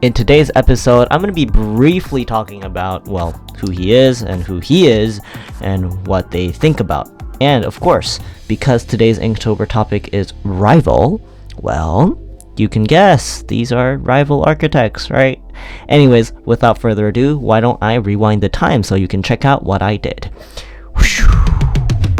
In today's episode, I'm going to be briefly talking about, well, who he is and what they think about. And of course, because today's Inktober topic is rival, well, you can guess, these are rival architects, right? Anyways, without further ado, why don't I rewind the time so you can check out what I did.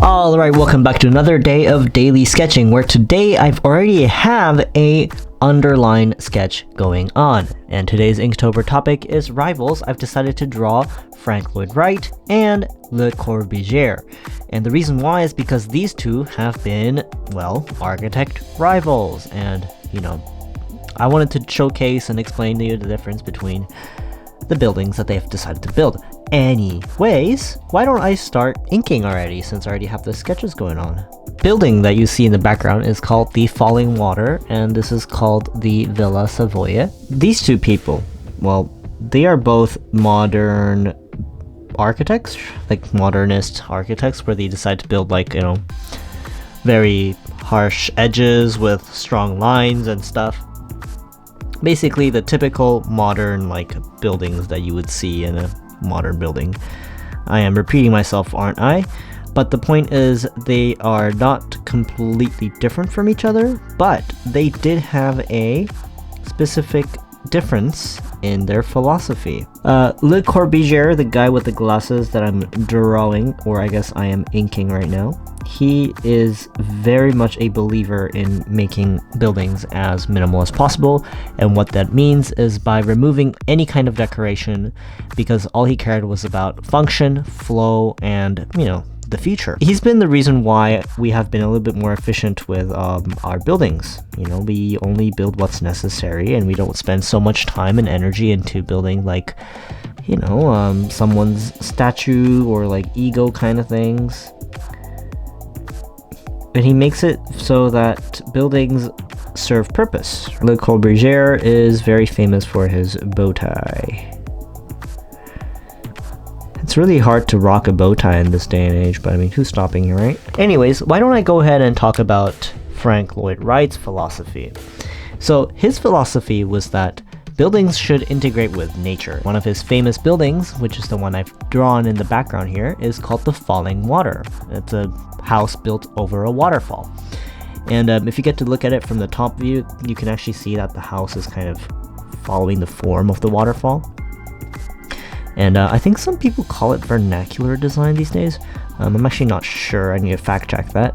Alright, welcome back to another day of daily sketching, where today I've already have a underline sketch going on. And today's Inktober topic is rivals. I've decided to draw Lloyd Wright and Le Corbusier. And the reason why is because these two have been, well, architect rivals. And, I wanted to showcase and explain to you the difference between the buildings that they've decided to build. Anyways, why don't I start inking already, since I already have the sketches going on. Building that you see in the background is called the Falling Water, and this is called the Villa Savoia. These two people, well, they are both modern architects, like modernist architects, where they decide to build very harsh edges with strong lines and stuff. Basically the typical modern buildings that you would see in a modern building. I am repeating myself, aren't I? But the point is, they are not completely different from each other, but they did have a specific difference in their philosophy. Le Corbusier, the guy with the glasses that I'm drawing, or I guess I am inking right now, he is very much a believer in making buildings as minimal as possible, and what that means is by removing any kind of decoration, because all he cared was about function, flow, and, the future. He's been the reason why we have been a little bit more efficient with our buildings. We only build what's necessary, and we don't spend so much time and energy into building someone's statue or ego kind of things. But he makes it so that buildings serve purpose. Le Corbusier is very famous for his bow tie. It's really hard to rock a bow tie in this day and age, but who's stopping you, right? Anyways, why don't I go ahead and talk about Lloyd Wright's philosophy. So his philosophy was that buildings should integrate with nature. One of his famous buildings, which is the one I've drawn in the background here, is called the Falling Water. It's a house built over a waterfall. And if you get to look at it from the top view, you can actually see that the house is kind of following the form of the waterfall. And I think some people call it vernacular design these days. I'm actually not sure. I need to fact check that.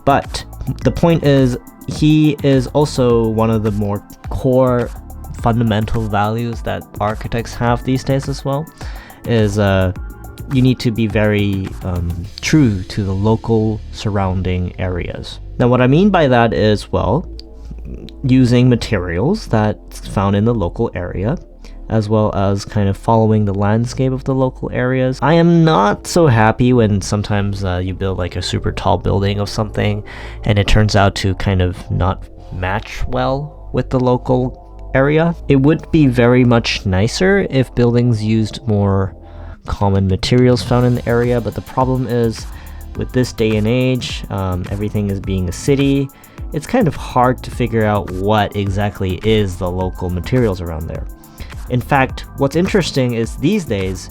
But the point is, he is also one of the more core fundamental values that architects have these days as well, is you need to be very true to the local surrounding areas. Now what I mean by that is, well, using materials that's found in the local area, as well as kind of following the landscape of the local areas. I am not so happy when sometimes you build a super tall building of something and it turns out to kind of not match well with the local area. It would be very much nicer if buildings used more common materials found in the area, but the problem is, with this day and age, everything is being a city, it's kind of hard to figure out what exactly is the local materials around there. In fact, what's interesting is these days,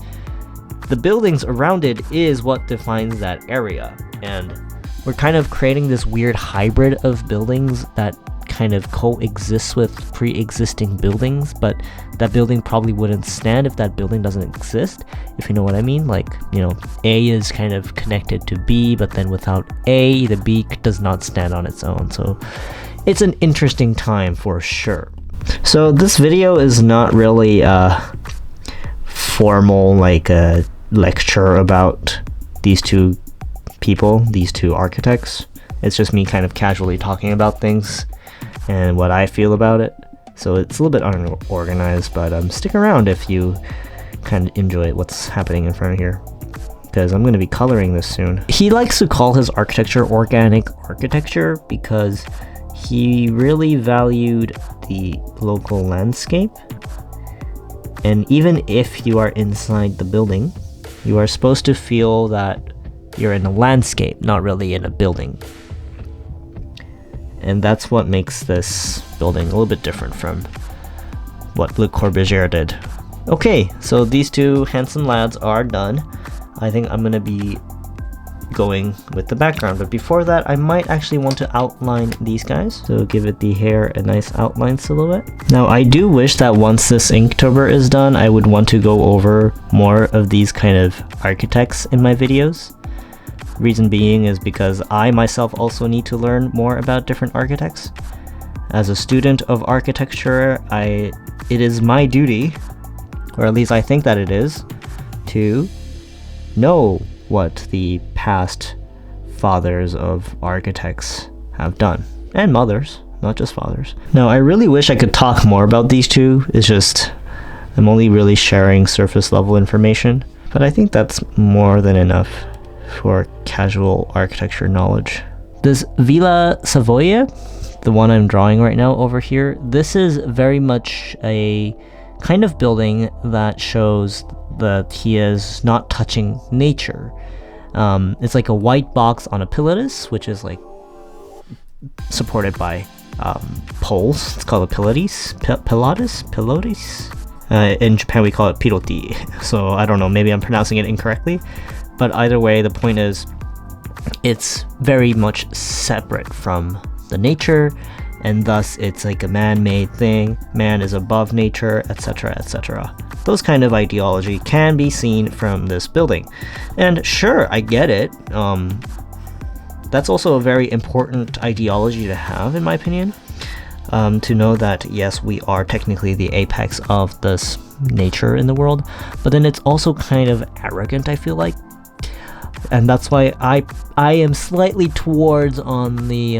the buildings around it is what defines that area. And we're kind of creating this weird hybrid of buildings that kind of coexists with pre-existing buildings, but that building probably wouldn't stand if that building doesn't exist, if you know what I mean. A is kind of connected to B, but then without A, the B does not stand on its own. So it's an interesting time for sure. So this video is not really a formal a lecture about these two people, these two architects. It's just me kind of casually talking about things and what I feel about it. So it's a little bit unorganized, but stick around if you kind of enjoy what's happening in front of here, because I'm going to be coloring this soon. He likes to call his architecture organic architecture because he really valued the local landscape, and even if you are inside the building, you are supposed to feel that you're in a landscape, not really in a building. And that's what makes this building a little bit different from what Le Corbusier did. Okay, so these two handsome lads are done. I think I'm gonna be going with the background, but before that I might actually want to outline these guys, so give it the hair a nice outline silhouette. Now I do wish that once this Inktober is done, I would want to go over more of these kind of architects in my videos. Reason being is because I myself also need to learn more about different architects. As a student of architecture, it is my duty, or at least I think that it is, to know what the past fathers of architects have done. And mothers, not just fathers. Now, I really wish I could talk more about these two. It's just, I'm only really sharing surface level information. But I think that's more than enough for casual architecture knowledge. This Villa Savoia, the one I'm drawing right now over here, this is very much a kind of building that shows that he is not touching nature. It's like a white box on a pilatus, which is like supported by poles. It's called a pilates. In Japan we call it piroti. So I don't know, maybe I'm pronouncing it incorrectly, but either way, the point is it's very much separate from the nature, and thus it's like a man-made thing. Man is above nature, etc., etc. Those kind of ideology can be seen from this building. And sure, I get it. That's also a very important ideology to have, in my opinion. To know that, yes, we are technically the apex of this nature in the world, but then it's also kind of arrogant, I feel like. And that's why I am slightly towards on the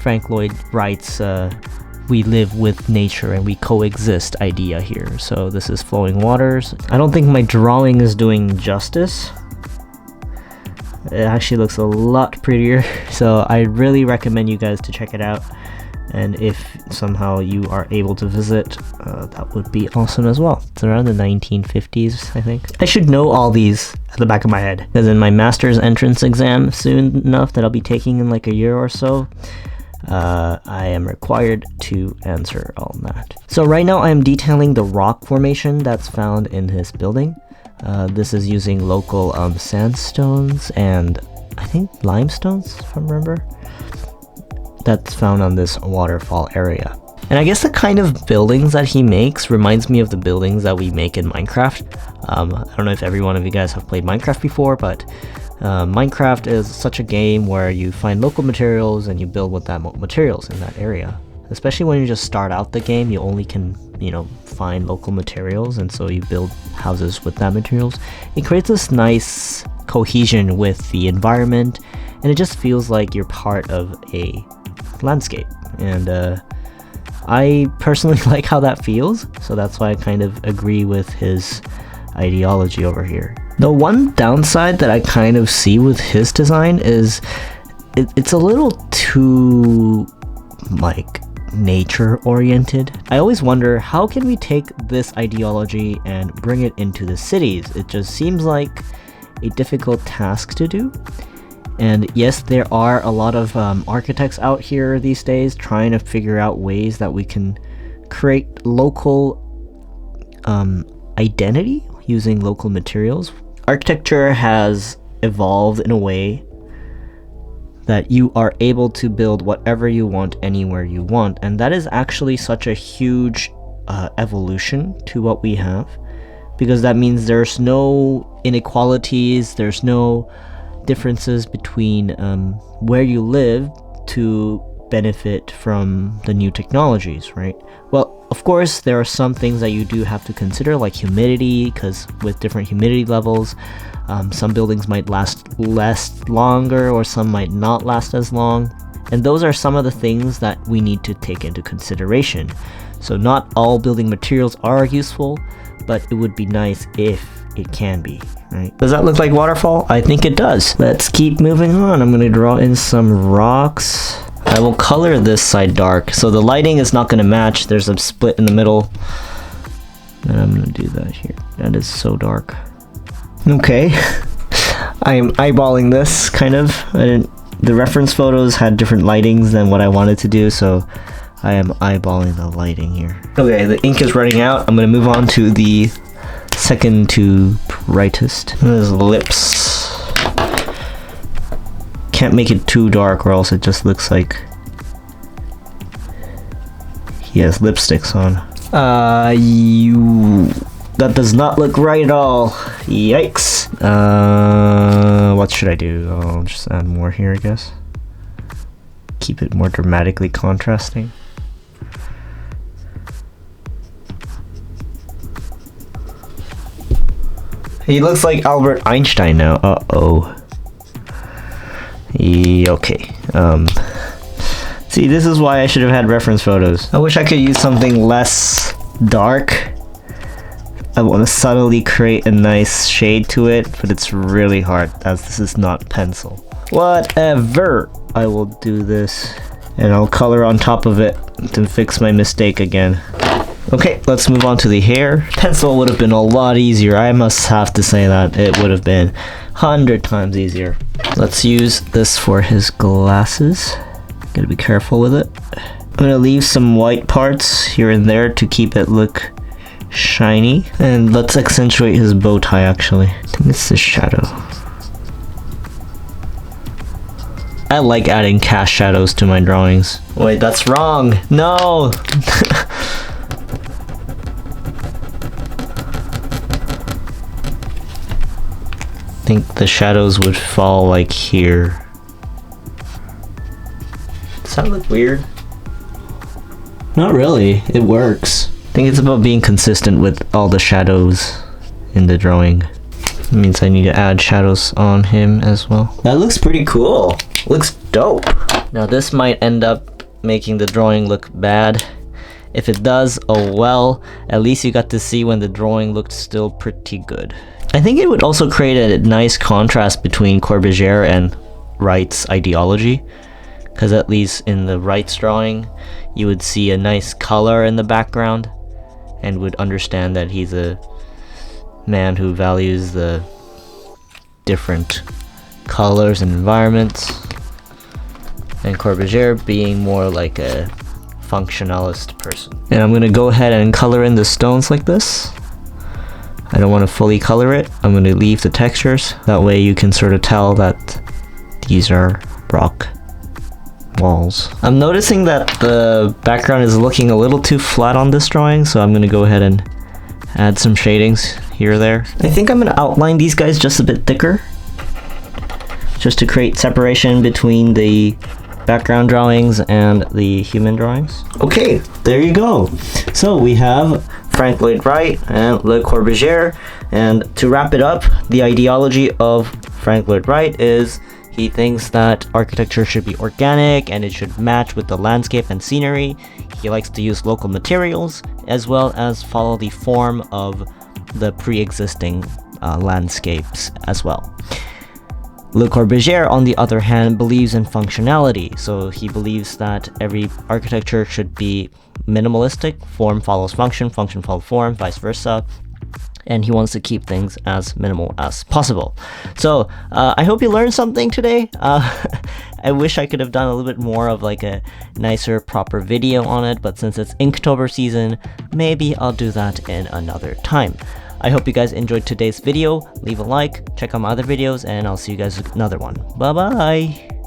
Frank Lloyd Wright's we live with nature and we coexist idea here. So this is flowing waters. I don't think my drawing is doing justice. It actually looks a lot prettier, so I really recommend you guys to check it out. And if somehow you are able to visit, that would be awesome as well. It's around the 1950s, I think. I should know all these at the back of my head, because in my master's entrance exam soon enough that I'll be taking in like a year or so, I am required to answer all that. So right now I am detailing the rock formation that's found in this building. This is using local sandstones and I think limestones, if I remember, that's found on this waterfall area. And I guess the kind of buildings that he makes reminds me of the buildings that we make in Minecraft. I don't know if every one of you guys have played Minecraft before, but Minecraft is such a game where you find local materials and you build with that materials in that area. Especially when you just start out the game, you only can, find local materials, and so you build houses with that materials. It creates this nice cohesion with the environment, and it just feels like you're part of a landscape. And I personally like how that feels, so that's why I kind of agree with his ideology over here. The one downside that I kind of see with his design is it's a little too like nature oriented. I always wonder, how can we take this ideology and bring it into the cities? It just seems like a difficult task to do. And yes, there are a lot of architects out here these days trying to figure out ways that we can create local identity using local materials. Architecture has evolved in a way that you are able to build whatever you want anywhere you want, and that is actually such a huge evolution to what we have, because that means there's no inequalities, there's no differences between where you live to benefit from the new technologies, right? Well, of course, there are some things that you do have to consider, like humidity, because with different humidity levels, some buildings might last longer or some might not last as long. And those are some of the things that we need to take into consideration. So not all building materials are useful, but it would be nice if it can be, right? Does that look like waterfall? I think it does. Let's keep moving on. I'm going to draw in some rocks. I will color this side dark, so the lighting is not going to match. There's a split in the middle, and I'm going to do that here. That is so dark. Okay, I am eyeballing this, kind of. The reference photos had different lightings than what I wanted to do, so I am eyeballing the lighting here. Okay, the ink is running out. I'm gonna move on to the second to brightest. His lips. Can't make it too dark or else it just looks like he has lipsticks on. That does not look right at all. Yikes. What should I do? I'll just add more here, I guess. Keep it more dramatically contrasting. He looks like Albert Einstein now. Uh-oh. Okay. See, this is why I should have had reference photos. I wish I could use something less dark. I want to subtly create a nice shade to it, but it's really hard as this is not pencil. Whatever. I will do this and I'll color on top of it to fix my mistake again. Okay, let's move on to the hair. Pencil would have been a lot easier. I must have to say that. It would have been 100 times easier. Let's use this for his glasses. Gotta be careful with it. I'm gonna leave some white parts here and there to keep it look shiny. And let's accentuate his bow tie actually. I think it's the shadow. I like adding cast shadows to my drawings. Wait, that's wrong. No! I think the shadows would fall like here. Does that look weird? Not really, it works. I think it's about being consistent with all the shadows in the drawing. It means I need to add shadows on him as well. That looks pretty cool. Looks dope. Now this might end up making the drawing look bad. If it does, oh well. At least you got to see when the drawing looked still pretty good. I think it would also create a nice contrast between Corbusier and Wright's ideology. Because at least in the Wright's drawing, you would see a nice color in the background and would understand that he's a man who values the different colors and environments. And Corbusier being more like a functionalist person. And I'm gonna go ahead and color in the stones like this. I don't want to fully color it. I'm gonna leave the textures. That way you can sort of tell that these are rock walls. I'm noticing that the background is looking a little too flat on this drawing, so I'm gonna go ahead and add some shadings here or there. I think I'm gonna outline these guys just a bit thicker, just to create separation between the background drawings and the human drawings. Okay, there you go. So we have Frank Lloyd Wright and Le Corbusier, and to wrap it up, the ideology of Frank Lloyd Wright is he thinks that architecture should be organic and it should match with the landscape and scenery. He likes to use local materials as well as follow the form of the pre-existing landscapes as well. Le Corbusier, on the other hand, believes in functionality, so he believes that every architecture should be minimalistic, form follows function, function follows form, vice versa, and he wants to keep things as minimal as possible. So I hope you learned something today. I wish I could have done a little bit more of like a nicer, proper video on it, but since it's Inktober season, maybe I'll do that in another time. I hope you guys enjoyed today's video. Leave a like, check out my other videos, and I'll see you guys in another one. Bye bye!